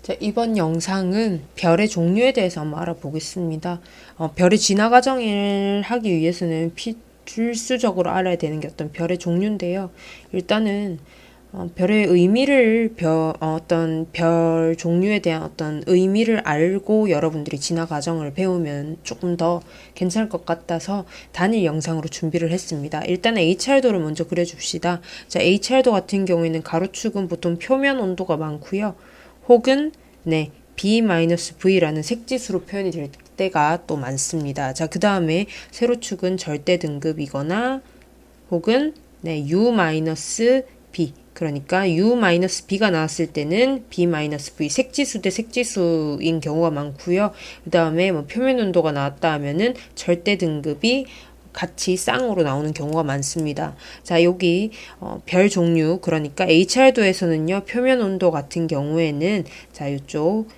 자, 이번 영상은 별의 종류에 대해서 한번 알아보겠습니다. 별의 진화 과정을 하기 위해서는 필수적으로 알아야 되는 게 어떤 별의 종류인데요. 일단은 별의 의미를 어떤 별 종류에 대한 어떤 의미를 알고 여러분들이 진화 과정을 배우면 조금 더 괜찮을 것 같아서 단일 영상으로 준비를 했습니다. 일단 HR도를 먼저 그려줍시다. 자, HR도 같은 경우에는 가로축은 보통 표면 온도가 많고요. 혹은 B-V라는 색지수로 표현이 될 때가 또 많습니다. 자, 그 다음에 세로축은 절대 등급이거나 혹은 U-B 그러니까 U-B가 나왔을 때는 B-V 색지수 대 색지수인 경우가 많고요. 그 다음에 뭐 표면 온도가 나왔다 하면은 절대 등급이 같이 쌍으로 나오는 경우가 많습니다. 자, 여기 별 종류 그러니까 HR도에서는요. 표면 온도 같은 경우에는 자, 이쪽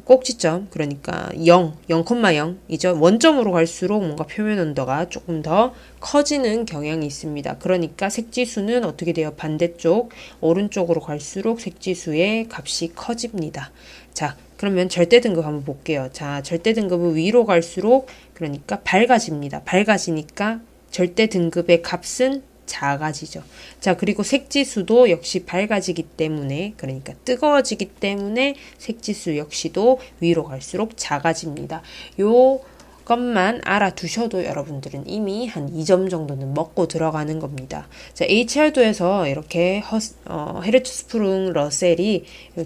꼭지점 그러니까 0,0이죠. 원점으로 갈수록 뭔가 표면 온도가 조금 더 커지는 경향이 있습니다. 그러니까 색지수는 어떻게 돼요? 반대쪽 오른쪽으로 갈수록 색지수의 값이 커집니다. 자, 그러면 절대 등급 한번 볼게요. 자, 절대 등급은 위로 갈수록 그러니까 밝아집니다. 밝아지니까 절대 등급의 값은 작아지죠. 자, 그리고 색지수도 역시 밝아지기 때문에 그러니까 뜨거워지기 때문에 색지수 역시도 위로 갈수록 작아집니다. 요것만 알아두셔도 여러분들은 이미 한 2점 정도는 먹고 들어가는 겁니다. 자, HR도에서 이렇게 헤르츠스프룽 러셀이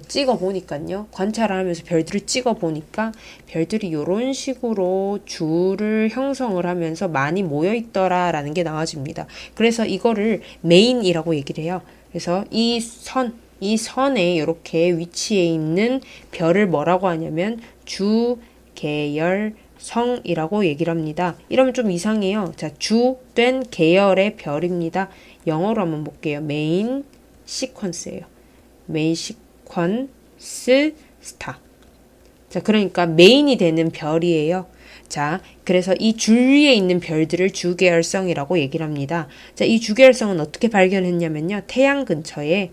찍어 보니까요. 관찰을 하면서 별들을 찍어 보니까 별들이 이런 식으로 줄을 형성을 하면서 많이 모여 있더라라는 게 나와집니다. 그래서 이거를 메인이라고 얘기를 해요. 그래서 이 선에 이렇게 위치해 있는 별을 뭐라고 하냐면 주, 계열, 성이라고 얘기를 합니다. 이러면 좀 이상해요. 자, 주된 계열의 별입니다. 영어로 한번 볼게요. 메인 시퀀스예요. 메인 시퀀스 스타. 자, 그러니까 메인이 되는 별이에요. 자, 그래서 이 줄 위에 있는 별들을 주계열성이라고 얘기를 합니다. 자, 이 주계열성은 어떻게 발견했냐면요. 태양 근처에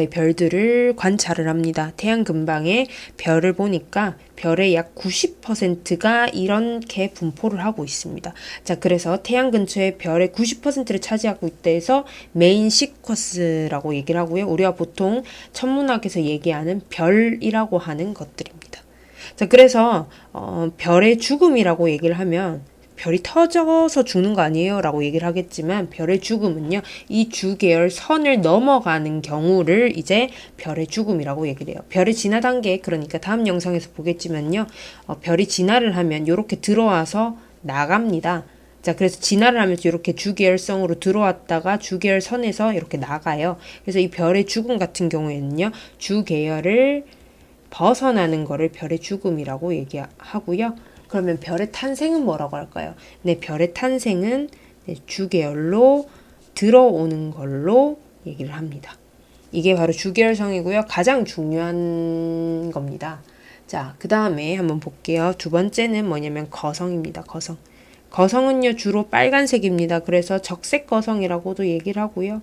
별들을 관찰을 합니다. 태양 근방에 별을 보니까 별의 약 90%가 이렇게 분포를 하고 있습니다. 자, 그래서 태양 근처에 별의 90%를 차지하고 있다 해서 메인 시퀀스라고 얘기를 하고요. 우리가 보통 천문학에서 얘기하는 별이라고 하는 것들입니다. 자, 그래서 별의 죽음이라고 얘기를 하면 별이 터져서 죽는 거 아니에요? 라고 얘기를 하겠지만 별의 죽음은요. 이 주계열 선을 넘어가는 경우를 이제 별의 죽음이라고 얘기를 해요. 별의 진화 단계 그러니까 다음 영상에서 보겠지만요. 별이 진화를 하면 이렇게 들어와서 나갑니다. 자, 그래서 진화를 하면서 이렇게 주계열성으로 들어왔다가 주계열 선에서 이렇게 나가요. 그래서 이 별의 죽음 같은 경우에는요. 주계열을 벗어나는 거를 별의 죽음이라고 얘기하고요. 그러면 별의 탄생은 뭐라고 할까요? 네, 별의 탄생은 주계열로 들어오는 걸로 얘기를 합니다. 이게 바로 주계열성이고요. 가장 중요한 겁니다. 자, 그 다음에 한번 볼게요. 두 번째는 뭐냐면 거성입니다. 거성. 거성은요, 주로 빨간색입니다. 그래서 적색 거성이라고도 얘기를 하고요.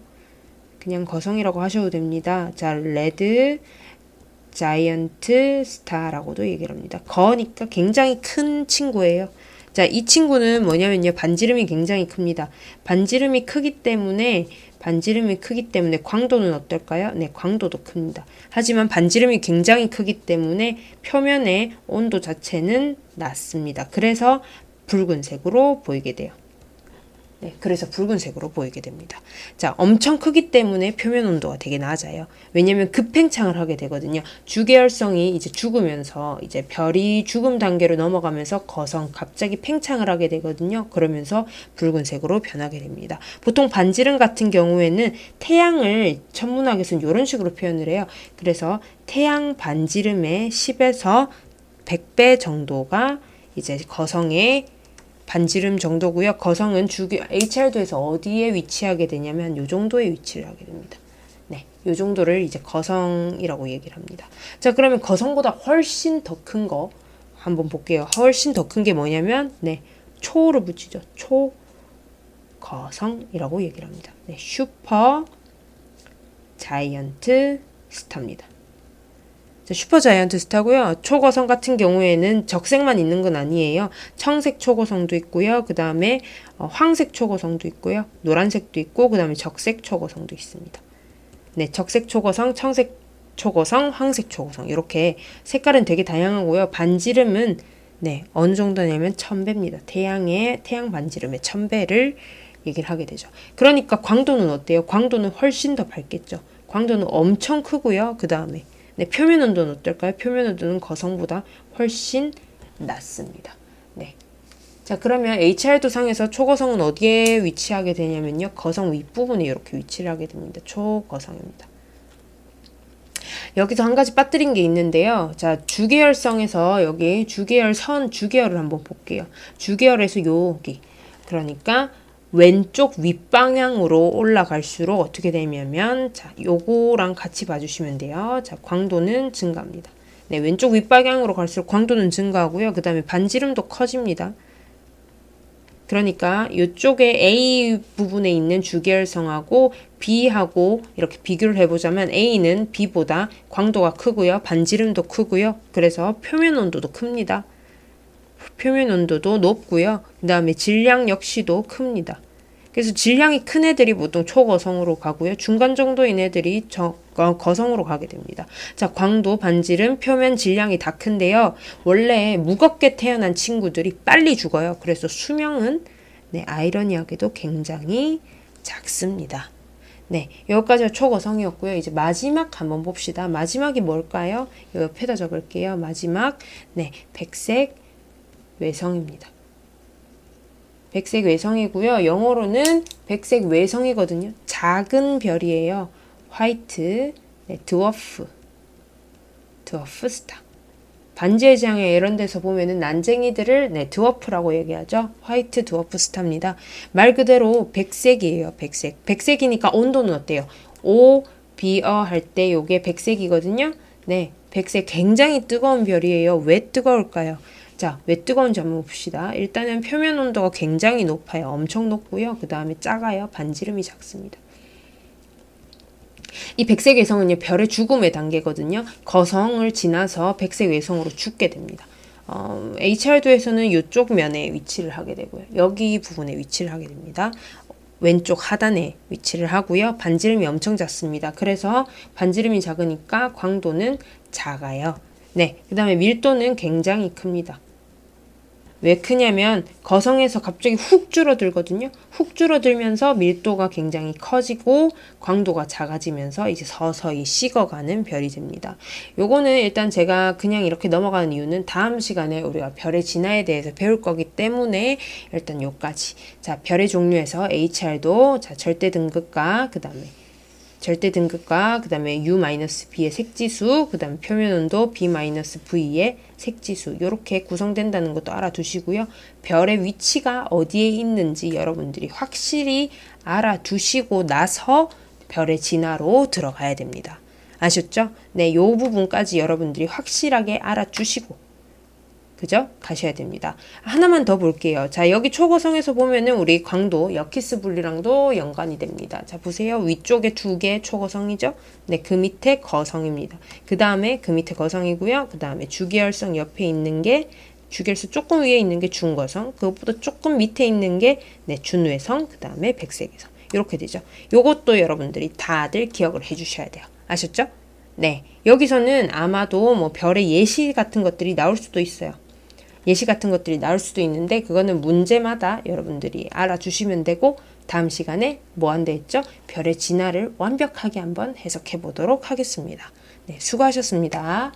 그냥 거성이라고 하셔도 됩니다. 자, 레드, 자이언트 스타라고도 얘기를 합니다. 거니까 굉장히 큰 친구예요. 자, 이 친구는 뭐냐면요. 반지름이 굉장히 큽니다. 반지름이 크기 때문에 광도는 어떨까요? 네, 광도도 큽니다. 하지만 반지름이 굉장히 크기 때문에 표면의 온도 자체는 낮습니다. 그래서 붉은색으로 보이게 돼요. 네, 그래서 붉은색으로 보이게 됩니다. 자, 엄청 크기 때문에 표면 온도가 되게 낮아요. 왜냐면 급팽창을 하게 되거든요. 주계열성이 이제 죽으면서 이제 별이 죽음 단계로 넘어가면서 거성 갑자기 팽창을 하게 되거든요. 그러면서 붉은색으로 변하게 됩니다. 보통 반지름 같은 경우에는 태양을 천문학에서는 이런 식으로 표현을 해요. 그래서 태양 반지름의 10에서 100배 정도가 이제 거성의 반지름 정도고요. 거성은 HR도에서 어디에 위치하게 되냐면 요 정도에 위치를 하게 됩니다. 네, 요 정도를 이제 거성이라고 얘기를 합니다. 자, 그러면 거성보다 훨씬 더 큰 거 한번 볼게요. 훨씬 더 큰 게 뭐냐면 초로 붙이죠. 초거성이라고 얘기를 합니다. 네, 슈퍼 자이언트 스타입니다. 슈퍼자이언트 스타고요. 초고성 같은 경우에는 적색만 있는 건 아니에요. 청색 초고성도 있고요. 그 다음에 황색 초고성도 있고요. 노란색도 있고 그 다음에 적색 초고성도 있습니다. 네, 적색 초고성, 청색 초고성, 황색 초고성 이렇게 색깔은 되게 다양하고요. 반지름은 네, 어느 정도냐면 1000배입니다. 태양 반지름의 1000배를 얘기를 하게 되죠. 그러니까 광도는 어때요? 광도는 훨씬 더 밝겠죠. 광도는 엄청 크고요. 그 다음에 네, 표면 온도는 어떨까요? 표면 온도는 거성보다 훨씬 낮습니다. 네. 자, 그러면 HR도 상에서 초거성은 어디에 위치하게 되냐면요. 거성 윗부분에 이렇게 위치를 하게 됩니다. 초거성입니다. 여기서 한 가지 빠뜨린 게 있는데요. 자, 주계열성에서 여기 주계열을 한번 볼게요. 주계열에서 여기. 그러니까 왼쪽 윗방향으로 올라갈수록 어떻게 되냐면 자, 요거랑 같이 봐주시면 돼요. 자, 광도는 증가합니다. 네, 왼쪽 윗방향으로 갈수록 광도는 증가하고요. 그 다음에 반지름도 커집니다. 그러니까 이쪽에 A 부분에 있는 주계열성하고 B하고 이렇게 비교를 해보자면 A는 B보다 광도가 크고요. 반지름도 크고요. 그래서 표면 온도도 큽니다. 표면 온도도 높고요. 그 다음에 질량 역시도 큽니다. 그래서 질량이 큰 애들이 보통 초거성으로 가고요. 중간 정도인 애들이 거성으로 가게 됩니다. 자, 광도, 반지름, 표면 질량이 다 큰데요. 원래 무겁게 태어난 친구들이 빨리 죽어요. 그래서 수명은 네, 아이러니하게도 굉장히 작습니다. 네, 여기까지가 초거성이었고요. 이제 마지막 한번 봅시다. 마지막이 뭘까요? 옆에다 적을게요. 마지막, 네, 백색 외성입니다. 백색 외성이고요. 영어로는 백색 외성이거든요. 작은 별이에요. 화이트, 네, 드워프 스타. 반지의 제왕에 이런 데서 보면은 난쟁이들을 네, 드워프라고 얘기하죠. 화이트 드워프 스타입니다. 말 그대로 백색이에요. 백색이니까 온도는 어때요? 비어 할 때 요게 백색이거든요. 네, 백색 굉장히 뜨거운 별이에요. 왜 뜨거울까요? 자, 왜 뜨거운지 한번 봅시다. 일단은 표면 온도가 굉장히 높아요. 엄청 높고요. 그 다음에 작아요. 반지름이 작습니다. 이 백색 외성은요, 별의 죽음의 단계거든요. 거성을 지나서 백색 외성으로 죽게 됩니다. HR도에서는 이쪽 면에 위치를 하게 되고요. 여기 부분에 위치를 하게 됩니다. 왼쪽 하단에 위치를 하고요. 반지름이 엄청 작습니다. 그래서 반지름이 작으니까 광도는 작아요. 네, 그 다음에 밀도는 굉장히 큽니다. 왜 크냐면 거성에서 갑자기 훅 줄어들거든요. 훅 줄어들면서 밀도가 굉장히 커지고 광도가 작아지면서 이제 서서히 식어가는 별이 됩니다. 요거는 일단 제가 그냥 이렇게 넘어가는 이유는 다음 시간에 우리가 별의 진화에 대해서 배울 거기 때문에 일단 요까지. 자, 별의 종류에서 HR도 자, 절대 등급과 그 다음에 U-B의 색지수, 그 다음에 표면 온도 B-V의 색지수 이렇게 구성된다는 것도 알아두시고요. 별의 위치가 어디에 있는지 여러분들이 확실히 알아두시고 나서 별의 진화로 들어가야 됩니다. 아셨죠? 네, 이 부분까지 여러분들이 확실하게 알아주시고 그죠? 가셔야 됩니다. 하나만 더 볼게요. 자, 여기 초거성에서 보면은 우리 광도, 여키스 분리랑도 연관이 됩니다. 자, 보세요. 위쪽에 2개 초거성이죠? 네, 그 밑에 거성입니다. 그 다음에 그 밑에 거성이고요. 그 다음에 주계열성 옆에 있는 게 주계열성 조금 위에 있는 게 중거성, 그것보다 조금 밑에 있는 게 네, 준외성, 그 다음에 백색외성. 이렇게 되죠. 요것도 여러분들이 다들 기억을 해주셔야 돼요. 아셨죠? 네, 여기서는 아마도 뭐 별의 예시 같은 것들이 나올 수도 있어요. 예시 같은 것들이 나올 수도 있는데 그거는 문제마다 여러분들이 알아주시면 되고 다음 시간에 뭐 한다 했죠? 별의 진화를 완벽하게 한번 해석해 보도록 하겠습니다. 네, 수고하셨습니다.